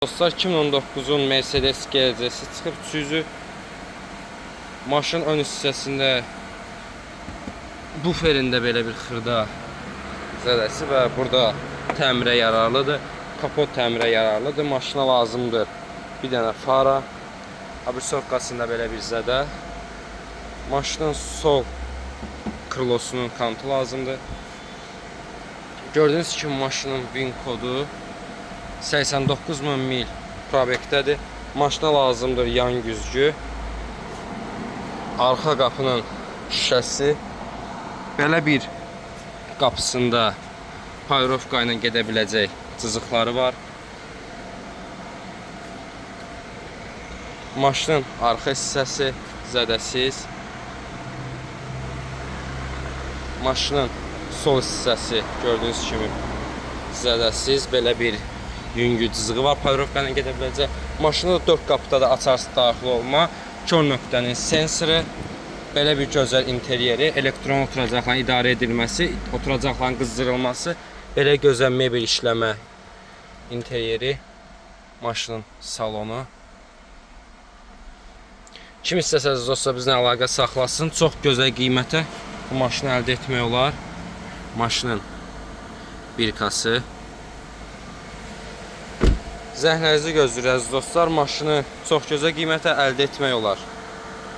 Dostlar, 2019-un Mercedes GLC-si çıxıb düzü. Maşın ön hissəsində buferində belə bir xırda zədəsi və burada təmirə yararlıdır. Kapot təmirə yararlıdır. Maşına lazımdır bir dənə fara. Abrisovkasında belə bir zədə. Maşının sol krılosunun kantı lazımdır. Gördüğünüz kimi maşının VIN kodu 89.000 mil probekdədir. Maşına lazımdır yan güzgü. Arxa qapının şüşəsi. Belə bir qapısında payrovka ilə gedə biləcək cızıqları var. Maşının arxa hissəsi zədəsiz. Maşının sol hissəsi gördüyünüz kimi zədəsiz. Belə bir yüngül cızığı var. Payrovka ilə gedə biləcək. Maşında 4 qapıda da açarsız daxil olma. Kör nöqtənin sensoru. Belə bir gözəl interyeri. Elektron oturacaqların idarə edilməsi. Oturacaqların qızdırılması. Belə gözəl mebel işləmə interyeri. Maşının salonu. Kim istəsəniz dostlar bizlə əlaqə saxlasın. Çox gözəl qiymətə bu maşını əldə etmək olar. Maşının birkası. Zəhlərinizi gözləyirəz dostlar. Maşını çox gözəl qiymətə əldə etmək olar.